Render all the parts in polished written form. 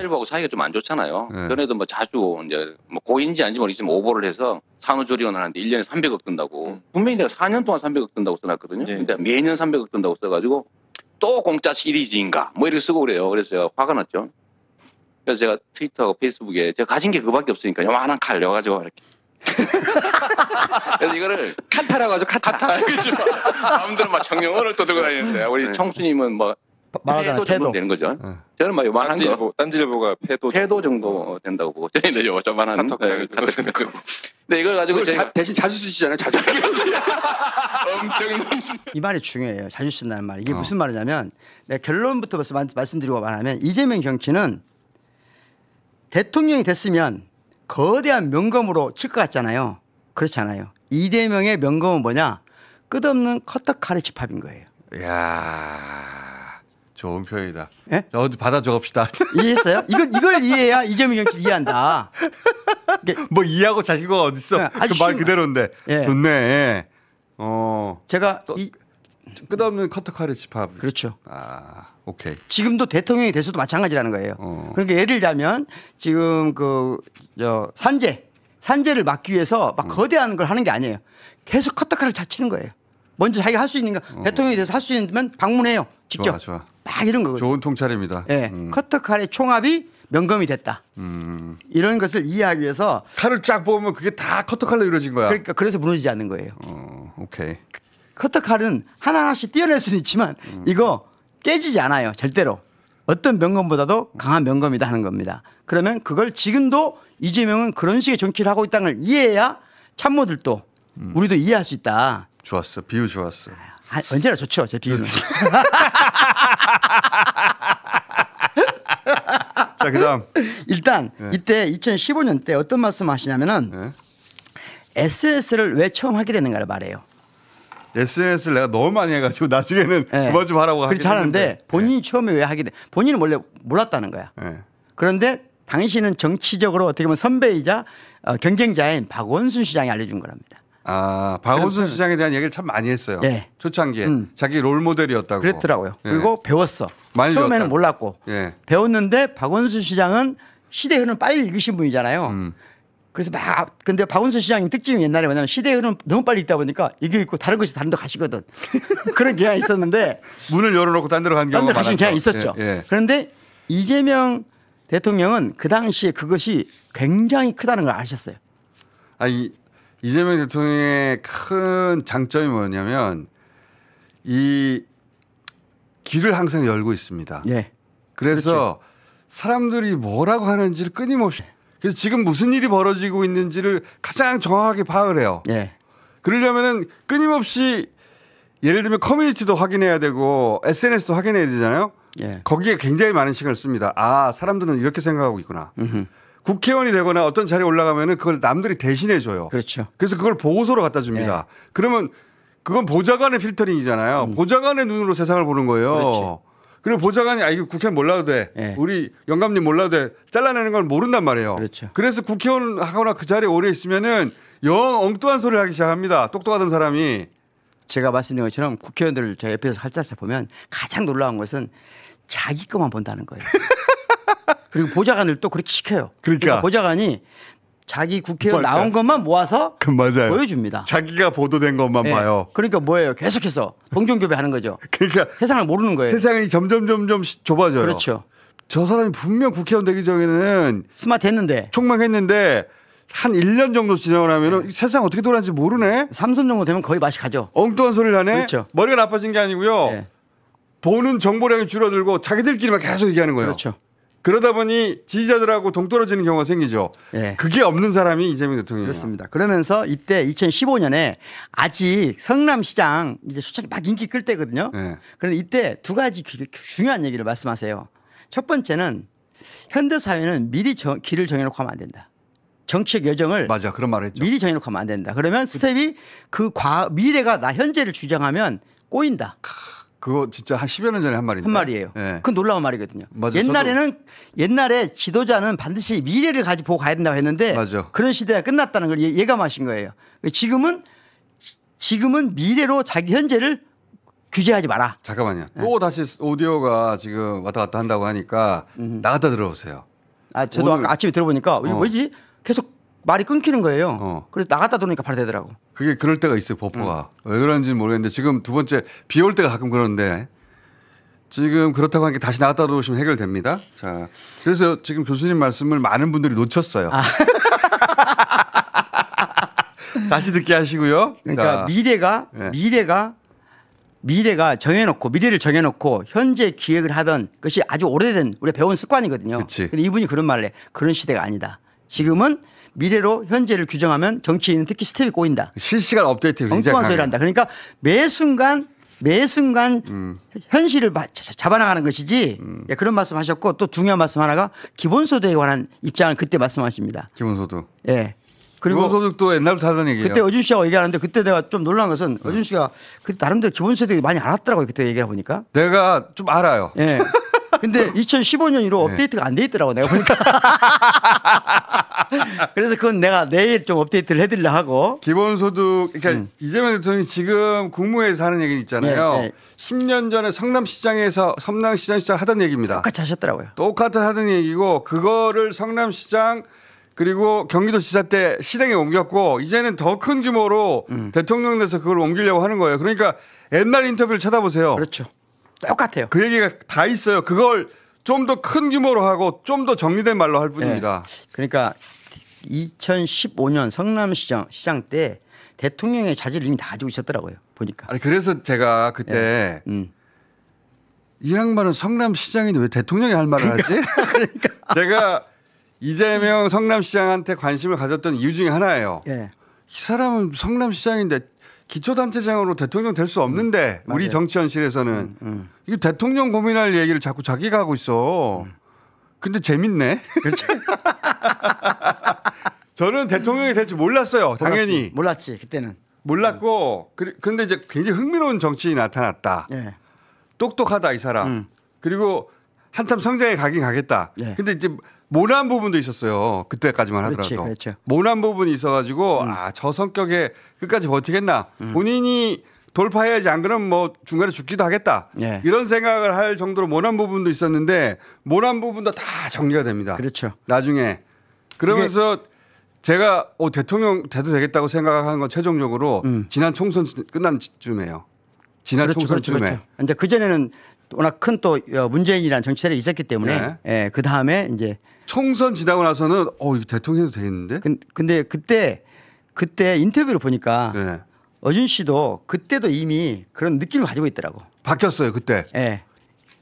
일부하고 사이가 좀 안 좋잖아요. 네. 전에도 뭐 자주 이제 뭐 고인지 아닌지 모르겠지만 오보를 해서 산후조리원 하는데 1년에 300억 든다고. 분명히 내가 4년 동안 300억 든다고 써놨거든요. 네. 근데 매년 300억 든다고 써가지고 또 공짜 시리즈인가 뭐 이렇게 쓰고 그래요. 그래서 제가 화가 났죠. 그래서 제가 트위터하고 페이스북에 제가 가진 게 그밖에 없으니까 요만한 칼 넣어가지고 이렇게. 그래서 이거를 카타라고 하죠. 카타. 남들은 막 청룡을 또 들고 다니는데 우리 청수님은 뭐 말하잖아요. 패도 정도 패도. 되는 거죠. 저는 막 요만한 거. 딴지일보가 패도 정도 된다고 보고 저희는 요만한 카톡. 근데 이걸 가지고 제가 대신 자주 쓰시잖아요. 자주. 엄청난 이 말이 중요해요. 자주 쓴다는 말. 이게 무슨 말이냐면 내가 결론부터 벌써 말씀드리고 말하면 이재명 정치는 대통령이 됐으면 거대한 명검으로 칠 것 같잖아요. 그렇지 않아요. 이재명의 명검은 뭐냐? 끝없는 커터칼의 집합인 거예요. 이야, 좋은 표현이다. 예? 어디 받아 적읍시다. 이해했어요? 이걸 이해해야 이재명 정치를 이해한다. 뭐 이해하고 자식과 어디 있어? 네, 그 아주 말 쉬운 그대로인데. 예. 좋네. 제가 끝없는 커터칼의 집합. 그렇죠. 아, 오케이. 지금도 대통령이 돼서도 마찬가지라는 거예요. 그러니까 예를 들자면 지금 산재를 막기 위해서 막 거대한 걸 하는 게 아니에요. 계속 커터칼을 잘 치는 거예요. 먼저 자기가 할 수 있는 거 대통령이 돼서 할 수 있으면 방문해요. 직접. 좋아. 막 이런 거거든요. 좋은 통찰입니다. 예, 커터칼의 총합이 명검이 됐다. 이런 것을 이해하기 위해서 칼을 쫙 보면 그게 다 커터칼로 이루어진 거야. 그러니까 그래서 무너지지 않는 거예요. 오케이. 커터칼은 하나하나씩 띄어낼 수는 있지만 이거 깨지지 않아요. 절대로. 어떤 명검보다도 강한 명검이다 하는 겁니다. 그러면 그걸 지금도 이재명은 그런 식의 정치를 하고 있다는 걸 이해해야 참모들도 우리도 이해할 수 있다. 좋았어. 비유 좋았어. 언제나 좋죠. 제 비유는. 자, 그다음. 일단 이때 2015년 때 어떤 말씀을 하시냐면은 SNS를 왜 처음 하게 되는가를 말해요. SNS를 내가 너무 많이 해가지고 나중에는 그만 좀 하라고 하긴 그렇지 않은데 했는데. 본인이 처음에 왜 하게 돼? 본인은 원래 몰랐다는 거야. 그런데 당신은 정치적으로 어떻게 보면 선배이자 경쟁자인 박원순 시장이 알려준 거랍니다. 아, 박원순 시장에 대한 얘기를 참 많이 했어요. 예. 초창기에 자기 롤 모델이었다고. 그랬더라고요. 예. 그리고 배웠어. 많이 처음에는 배웠다고. 몰랐고 예. 배웠는데 박원순 시장은 시대 흐름을 빨리 읽으신 분이잖아요. 그래서 막 근데 박원순 시장님 특징이 옛날에 뭐냐면 시대 흐름 너무 빨리 읽다 보니까 이게 있고 다른 것이 다른 데 가시거든. 그런 경향이 있었는데 문을 열어놓고 딴 데로 간 다른 경우가 데 가시는 경향이 있었죠. 예. 그런데 이재명 대통령은 그 당시에 그것이 굉장히 크다는 걸 아셨어요. 이재명 대통령의 큰 장점이 뭐냐면 이 길을 항상 열고 있습니다. 예. 그래서 그렇죠. 사람들이 뭐라고 하는지를 끊임없이 그래서 지금 무슨 일이 벌어지고 있는지를 가장 정확하게 파악을 해요. 예. 그러려면은 끊임없이 예를 들면 커뮤니티도 확인해야 되고 SNS도 확인해야 되잖아요. 예. 거기에 굉장히 많은 시간을 씁니다. 아, 사람들은 이렇게 생각하고 있구나. 국회의원이 되거나 어떤 자리에 올라가면은 그걸 남들이 대신해 줘요. 그렇죠. 그래서 그걸 보고서로 갖다 줍니다. 그러면 그건 보좌관의 필터링이잖아요. 보좌관의 눈으로 세상을 보는 거예요. 그렇지. 그리고 보좌관이 이거 국회의원 몰라도 돼. 예. 우리 영감님 몰라도 돼. 잘라내는 걸 모른단 말이에요. 그렇죠. 그래서 국회의원 하거나 그 자리에 오래 있으면은 영 엉뚱한 소리를 하기 시작합니다. 똑똑하던 사람이. 제가 말씀드린 것처럼 국회의원들을 제가 옆에서 살짝 보면 가장 놀라운 것은 자기 것만 본다는 거예요. 그리고 보좌관들도 그렇게 시켜요. 그러니까 보좌관이 자기 국회의원 맞아. 나온 것만 모아서 맞아요. 보여줍니다. 자기가 보도된 것만 예. 봐요. 그러니까 뭐예요? 계속해서 동종교배 하는 거죠. 그러니까 세상을 모르는 거예요. 세상이 점점 좁아져요. 그렇죠. 저 사람이 분명 국회의원 되기 전에는 스마트 했는데 촉망했는데 한 1년 정도 지나고 나면 세상 어떻게 돌아가는지 모르네. 삼선 정도 되면 거의 맛이 가죠. 엉뚱한 소리를 하네. 그렇죠. 머리가 나빠진 게 아니고요. 예. 보는 정보량이 줄어들고 자기들끼리만 계속 얘기하는 거예요. 그렇죠. 그러다 보니 지지자들하고 동떨어지는 경우가 생기죠. 예. 그게 없는 사람이 이재명 대통령이에요. 그렇습니다. 그러면서 이때 2015년에 아직 성남시장 이제 초창기 막 인기 끌 때거든요. 네. 그런데 이때 두 가지 중요한 얘기를 말씀하세요. 첫 번째는 현대 사회는 미리 길을 정해놓고 하면 안 된다. 정치적 여정을 맞아, 그런 말을 했죠. 미리 정해놓고 하면 안 된다. 그러면 스텝이 미래가 나 현재를 주장하면 꼬인다. 그거 진짜 한 10여 년 전에 한 말인데. 한 말이에요. 네. 그건 놀라운 말이거든요. 맞아, 옛날에 지도자는 반드시 미래를 가지고 보고 가야 된다고 했는데 맞아. 그런 시대가 끝났다는 걸 예감하신 거예요. 지금은 미래로 자기 현재를 규제하지 마라. 잠깐만요. 또 다시 오디오가 지금 왔다 갔다 한다고 하니까 나갔다 들어오세요. 아, 저도 오늘- 아까 아침에 들어보니까 이게 뭐지? 계속 말이 끊기는 거예요. 그래서 나갔다 들어오니까 바로 되더라고. 그게 그럴 때가 있어요. 버퍼가. 왜 그런지는 모르겠는데 지금 두 번째 비 올 때가 가끔 그러는데 지금 그렇다고 하니까 다시 나갔다 들어오시면 해결됩니다. 자, 그래서 지금 교수님 말씀을 많은 분들이 놓쳤어요. 다시 듣게 하시고요. 그러니까 자, 미래가 정해놓고 미래를 정해놓고 현재 기획을 하던 것이 아주 오래된 우리가 배운 습관이거든요. 그치. 근데 이분이 그런 말을 해. 그런 시대가 아니다. 지금은 미래로 현재를 규정하면 정치인은 특히 스텝이 꼬인다. 실시간 업데이트 굉장히 엉뚱한 소리를 강해요. 한다. 그러니까 매 순간 현실을 잡아나가는 것이지. 예, 그런 말씀하셨고 또 중요한 말씀 하나가 기본소득에 관한 입장을 그때 말씀하십니다. 기본소득. 예. 그리고 기본소득도 옛날부터 하던 얘기예요. 그때 어준 씨하고 얘기하는데 그때 내가 좀 놀란 것은 어준 씨가 그때 나름대로 기본소득이 많이 알았더라고요. 그때 얘기해 보니까. 내가 좀 알아요. 예. 근데 2015년으로 업데이트가 안 돼 있더라고 내가 보니까. 그래서 그건 내가 내일 좀 업데이트를 해드리려 하고. 기본소득, 그러니까 이재명 대통령이 지금 국무회의에서 하는 얘기 있잖아요. 네, 네. 10년 전에 성남시장에서 성남시장 하던 얘기입니다. 똑같이 하셨더라고요. 똑같은 하던 얘기고 그거를 성남시장 그리고 경기도지사 때 실행에 옮겼고 이제는 더 큰 규모로 대통령 내에서 그걸 옮기려고 하는 거예요. 그러니까 옛날 인터뷰를 찾아보세요. 그렇죠. 똑같아요. 그 얘기가 다 있어요. 그걸 좀 더 큰 규모로 하고 좀 더 정리된 말로 할 뿐입니다. 그러니까 2015년 성남시장 때 대통령의 자질을 이미 다 가지고 있었더라고요. 보니까. 아니 그래서 제가 그때 이 양반은 성남시장인데 왜 대통령이 할 말을 하지? 그러니까. 제가 이재명 성남시장한테 관심을 가졌던 이유 중에 하나예요. 예. 이 사람은 성남시장인데 기초단체장으로 대통령 될 수 없는데 우리 정치 현실에서는 이거 대통령 고민할 얘기를 자꾸 자기가 하고 있어. 근데 재밌네. 그렇죠. 저는 대통령이 될지 몰랐어요. 당연히. 몰랐지 그때는. 몰랐고 근데 이제 굉장히 흥미로운 정치인이 나타났다. 예. 똑똑하다 이 사람. 그리고 한참 성장에 가긴 가겠다. 예. 근데 이제 모난 부분도 있었어요. 그때까지만 그렇지, 하더라도. 그렇죠. 모난 부분이 있어가지고 저 성격에 끝까지 버티겠나. 본인이 돌파해야지 안 그러면 뭐 중간에 죽기도 하겠다. 예. 이런 생각을 할 정도로 모난 부분도 있었는데 모난 부분도 다 정리가 됩니다. 그렇죠. 나중에. 그러면서 제가 대통령 돼도 되겠다고 생각한 건 최종적으로 지난 총선 끝난 즈음이에요. 지난 총선쯤에. 그렇죠. 이제 그 전에는 워낙 큰 또 문재인이라는 정치 세력이 있었기 때문에 예, 그 다음에 이제 총선 지나고 나서는 이거 대통령도 되겠는데? 근데 그때 인터뷰를 보니까 네. 어준 씨도 그때도 이미 그런 느낌을 가지고 있더라고. 바뀌었어요 그때. 예.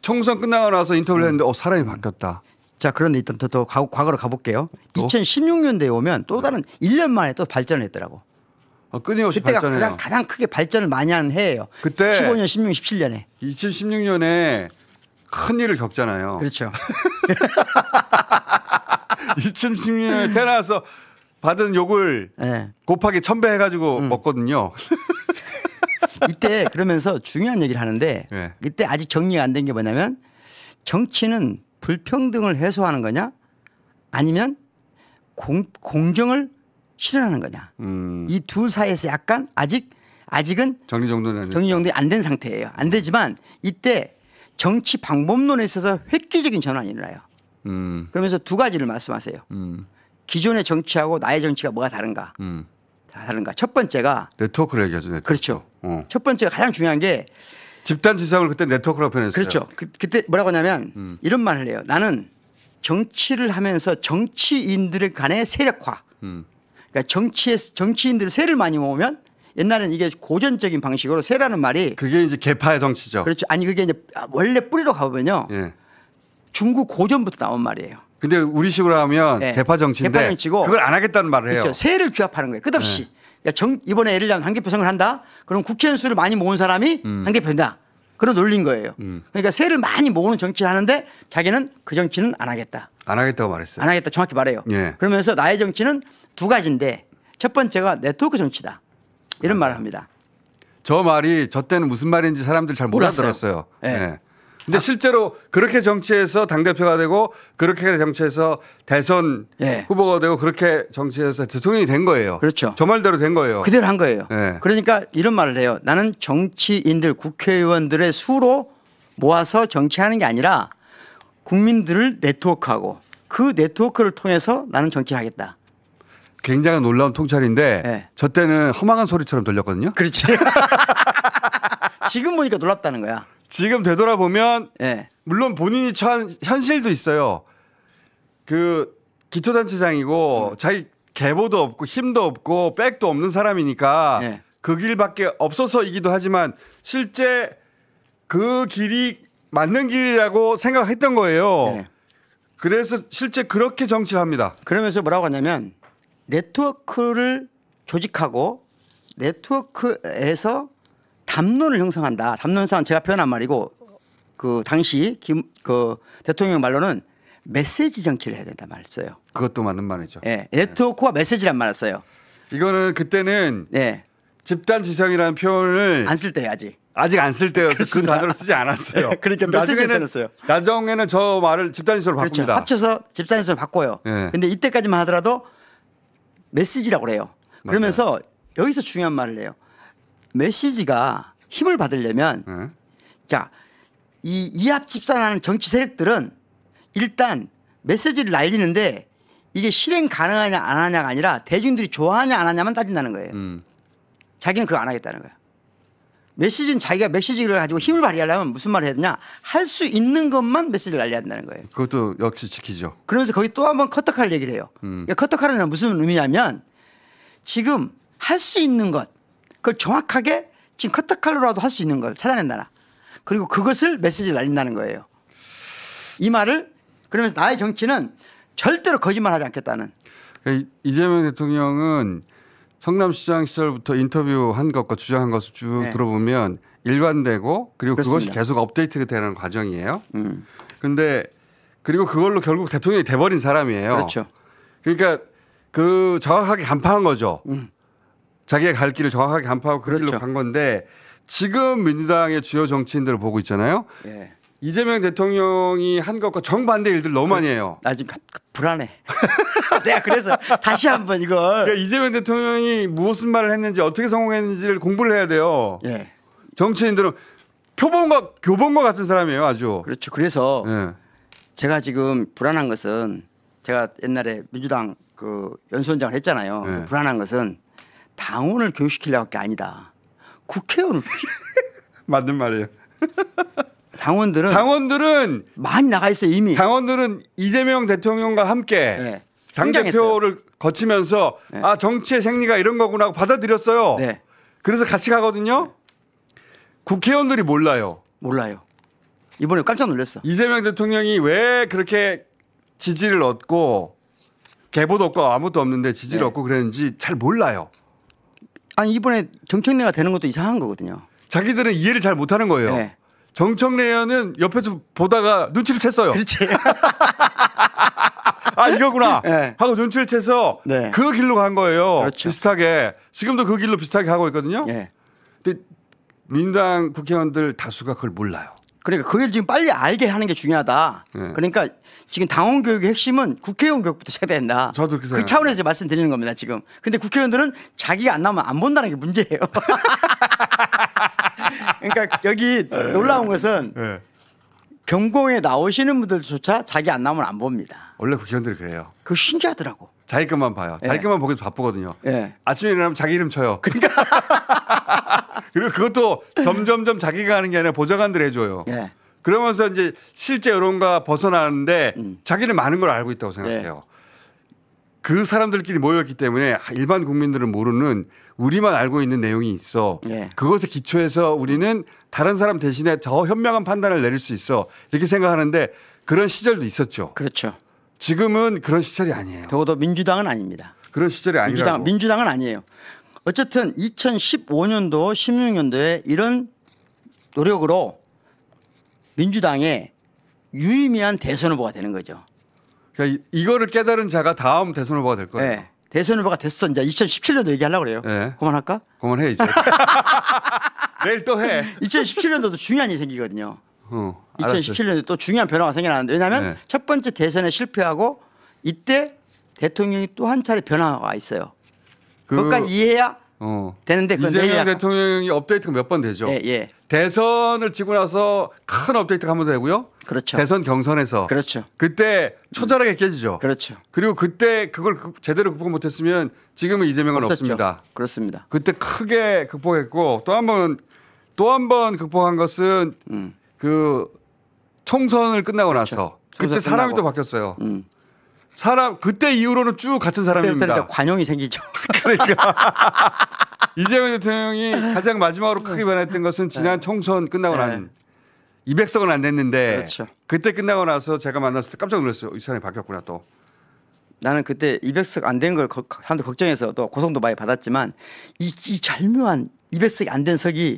총선 끝나고 나서 인터뷰를 했는데 사람이 바뀌었다. 자, 그런데 일단 더 과거로 가볼게요. 2016년대에 오면 또 다른 1년 만에 또 발전을 했더라고. 끊임없이 그때가 발전해요. 가장 크게 발전을 많이 한 해예요. 그때 15년, 16년, 17년에. 2016년에 큰 일을 겪잖아요. 그렇죠. 2016년에 태어나서 받은 욕을 예. 곱하기 1000배 해가지고 먹거든요. 이때 그러면서 중요한 얘기를 하는데 네. 이때 아직 정리가 안 된 게 뭐냐면 정치는 불평등을 해소하는 거냐 아니면 공정을 실현하는 거냐. 이 둘 사이에서 약간 아직은 정리정돈이 안 된 상태예요. 안 되지만 이때 정치 방법론에 있어서 획기적인 전환이 일어나요. 그러면서 두 가지를 말씀하세요. 기존의 정치하고 나의 정치가 뭐가 다른가. 다 다른가. 첫 번째가 네트워크를 얘기하죠. 네트워크. 그렇죠. 첫 번째가 가장 중요한 게 집단 지성을 그때 네트워크라고 표현했어요. 그렇죠. 그때 뭐라고 하냐면 이런 말을 해요. 나는 정치를 하면서 정치인들 간의 세력화. 그러니까 정치인들 세를 많이 모으면 옛날에는 이게 고전적인 방식으로 세라는 말이 그게 이제 개파의 정치죠. 그렇죠. 아니 그게 이제 원래 뿌리로 가보면요. 예. 중국 고전부터 나온 말이에요. 근데 우리식으로 하면 네. 개파 정치인데 개파 정치고 그걸 안 하겠다는 말을 해요. 그렇죠. 세를 규합하는 거예요. 끝없이. 이번에 예를 들면 한개표 선거를 한다. 그럼 국회의원 수를 많이 모은 사람이 한개표 된다. 그런 논리인 거예요. 그러니까 세를 많이 모으는 정치를 하는데 자기는 그 정치는 안 하겠다. 안 하겠다고 말했어요. 안 하겠다. 정확히 말해요. 예. 그러면서 나의 정치는 두 가지인데 첫 번째가 네트워크 정치다. 이런 말을 합니다. 저 말이 저 때는 무슨 말인지 사람들 잘 못 몰랐어요. 알아들었어요. 네. 네. 근데 실제로 그렇게 정치해서 당대표가 되고 그렇게 정치해서 대선 예. 후보가 되고 그렇게 정치해서 대통령이 된 거예요. 그렇죠. 저 말대로 된 거예요. 그대로 한 거예요. 예. 그러니까 이런 말을 해요. 나는 정치인들 국회의원들의 수로 모아서 정치하는 게 아니라 국민들을 네트워크하고 그 네트워크를 통해서 나는 정치를 하겠다. 굉장히 놀라운 통찰인데 예. 저 때는 험악한 소리처럼 들렸거든요. 그렇지. 지금 보니까 놀랍다는 거야. 지금 되돌아보면 예. 물론 본인이 처한 현실도 있어요. 그 기초단체장이고 자기 계보도 없고 힘도 없고 백도 없는 사람이니까 네. 그 길밖에 없어서이기도 하지만 실제 그 길이 맞는 길이라고 생각했던 거예요. 네. 그래서 실제 그렇게 정치를 합니다. 그러면서 뭐라고 하냐면 네트워크를 조직하고 네트워크에서 담론을 형성한다. 담론상 제가 표현한 말이고 그 당시 그 대통령 말로는 메시지 정치를 해야 된다 말했어요. 그것도 맞는 말이죠. 예, 네트워크와 메시지란 말을 써요. 이거는 그때는 예, 집단 지성이라는 표현을 안 쓸 때 아직. 아직 안 쓸 때여서 그 그렇습니다. 단어를 쓰지 않았어요. 그러니까 메시지를 빼놨어요. 나중에는 저 말을 집단 지성으로 그렇죠. 바꿉니다. 합쳐서 집단지성을 바꿔요. 예. 근데 이때까지만 하더라도 메시지라고 그래요. 그러면서 여기서 중요한 말을 해요. 메시지가 힘을 받으려면 예. 자, 이 이합 집산하는 정치 세력들은 일단 메시지를 날리는데 이게 실행 가능하냐 안 하냐가 아니라 대중들이 좋아하냐 안 하냐만 따진다는 거예요. 자기는 그거 안 하겠다는 거야. 메시지는 자기가 메시지를 가지고 힘을 발휘하려면 무슨 말을 해야 되냐. 할 수 있는 것만 메시지를 날려야 된다는 거예요. 그것도 역시 지키죠. 그러면서 거기 또 한번 커터칼 얘기를 해요. 그러니까 커터칼은 무슨 의미냐면 지금 할 수 있는 것 그걸 정확하게 지금 커터칼로라도 할 수 있는 걸 찾아낸다. 그리고 그것을 메시지를 날린다는 거예요. 이 말을 그러면서 나의 정치는 절대로 거짓말하지 않겠다는. 이재명 대통령은 성남시장 시절부터 인터뷰한 것과 주장한 것을 쭉 네. 들어보면 일관되고 그리고 그것이 그렇습니다. 계속 업데이트가 되는 과정이에요. 그런데 그리고 그걸로 결국 대통령이 돼버린 사람이에요. 그렇죠. 그러니까 그 정확하게 간파한 거죠. 자기의 갈 길을 정확하게 간파하고 그 그렇죠. 길로 간 건데 지금 민주당의 주요 정치인들을 보고 있잖아요. 예. 이재명 대통령이 한 것과 정반대 일들 너무 많이 해요. 나 지금 불안해. 내가 그래서 다시 한번 이걸. 그러니까 이재명 대통령이 무슨 말을 했는지 어떻게 성공했는지를 공부를 해야 돼요. 예. 정치인들은 교본과 같은 사람이에요, 아주. 그렇죠. 그래서 예. 제가 지금 불안한 것은 제가 옛날에 민주당 그 연수원장을 했잖아요. 네. 불안한 것은 당원을 교육시키려고 할 게 아니다. 국회의원을 맞는 말이에요. 당원들은 많이 나가 있어요 이미. 당원들은 이재명 대통령과 함께 네. 당대표를 거치면서 네. 아 정치의 생리가 이런 거구나 하고 받아들였어요. 네. 그래서 같이 가거든요. 국회의원들이 몰라요. 몰라요. 이번에 깜짝 놀랐어. 이재명 대통령이 왜 그렇게 지지를 얻고 계보도 없고 아무것도 없는데 지지를 네. 얻고 그랬는지 잘 몰라요. 아니 이번에 정청래가 되는 것도 이상한 거거든요. 자기들은 이해를 잘 못하는 거예요. 네. 정청래 의원은 옆에서 보다가 눈치를 챘어요. 그렇지. 아 이거구나 네. 하고 눈치를 채서 네. 그 길로 간 거예요. 그렇죠. 비슷하게 지금도 그 길로 비슷하게 가고 있거든요. 예. 근데 민주당 국회의원들 다수가 그걸 몰라요. 그러니까 그걸 지금 빨리 알게 하는 게 중요하다. 네. 그러니까 지금 당원 교육의 핵심은 국회의원 교육부터 해야 된다. 저도 그렇게 그 생각해요. 차원에서 말씀드리는 겁니다 지금. 근데 국회의원들은 자기가 안 나오면 안 본다는 게 문제예요. 그러니까 여기 놀라운 것은 네. 경공에 나오시는 분들조차 자기 안 나오면 안 봅니다. 원래 국회의원들이 그래요. 그거 신기하더라고. 자기 것만 봐요. 자기 네. 것만 보기도 바쁘거든요. 예. 아침에 일어나면 자기 이름 쳐요. 그리고 그것도 점점점 자기가 하는 게 아니라 보좌관들이 해줘요. 예. 그러면서 이제 실제 여론과 벗어나는데 자기는 많은 걸 알고 있다고 생각해요. 그 사람들끼리 모였기 때문에 일반 국민들은 모르는 우리만 알고 있는 내용이 있어. 예. 그것에 기초해서 우리는 다른 사람 대신에 더 현명한 판단을 내릴 수 있어. 이렇게 생각하는데 그런 시절도 있었죠. 그렇죠. 지금은 그런 시절이 아니에요. 적어도 민주당은 아닙니다. 그런 시절이 아니라고. 민주당은 아니에요. 어쨌든 2015년도 16년도에 이런 노력으로 민주당의 유의미한 대선 후보가 되는 거죠. 그러니까 이거를 깨달은 자가 다음 대선 후보가 될 거예요. 네. 대선 후보가 됐어. 이제 2017년도 얘기하려고 그래요. 네. 그만할까? 그만해 이제. 내일 또 해. 2017년도도 중요한 일이 생기거든요. 알았어요. 2017년에 또 중요한 변화가 생겨나는데 왜냐하면 네. 첫 번째 대선에 실패하고 이때 대통령이 또 한 차례 변화가 있어요. 그것까지 이해해야 되는데 그건 이재명 내일 대통령이 업데이트가 몇 번 되죠. 예, 예. 대선을 지고 나서 큰 업데이트가 한 번 되고요. 그렇죠. 대선 경선에서 그렇죠. 그때 초절하게 깨지죠. 그렇죠. 그리고 그때 그걸 제대로 극복 못했으면 지금은 이재명은 없었죠. 없습니다. 그렇습니다. 그때 크게 극복했고 또 한 번 극복한 것은 그 총선을 끝나고 나서 그때 총선 사람이 끝나고. 또 바뀌었어요. 사람 그때 이후로는 쭉 같은 그때부터 사람입니다. 관용이 생기죠. 이재명 대통령이 가장 마지막으로 크게 변했던 것은 지난 총선 끝나고 난 200석은 안 됐는데 그렇죠. 그때 끝나고 나서 제가 만났을 때 깜짝 놀랐어요. 이 사람이 바뀌었구나 또. 나는 그때 200석 안 된 걸 사람들 걱정해서 또 고성도 많이 받았지만 이 절묘한 200석이 안 된 석이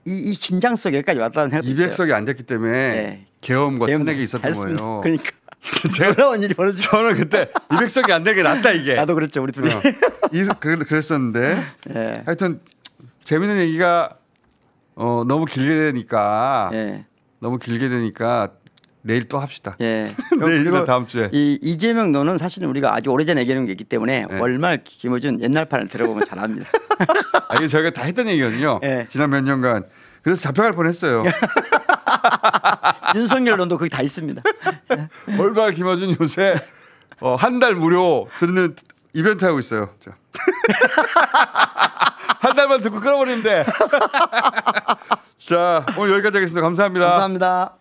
이 긴장 속에 여기까지 왔다는 생각도 있어요. 200석이 안 됐기 때문에 네. 계엄과 계엄 탄핵이 있었던 잘했습니다. 거예요. 그러니까 제가 놀라운 일이 벌어지죠. 저는 그때 200석이 안 되게 낫다 이게. 나도 그랬죠 우리 둘이. 그랬었는데 예. 하여튼 재밌는 얘기가 너무 길게 되니까 예. 내일 또 합시다. 예. 내일이나 다음 주에. 이 이재명 노는 사실은 우리가 아주 오래전에 얘기하는 게 있기 때문에 네. 월말 김어준 옛날 판을 들어보면 잘합니다. 이게 저희가 다 했던 얘기거든요. 예. 지난 몇 년간. 그래서 잡혀갈 뻔했어요. 윤석열 논도 거기 다 있습니다. 월말 김어준 요새 한 달 무료 듣는 이벤트 하고 있어요. 자. 한 달만 듣고 끊어버리면 돼. 자, 오늘 여기까지 하겠습니다. 감사합니다. 감사합니다.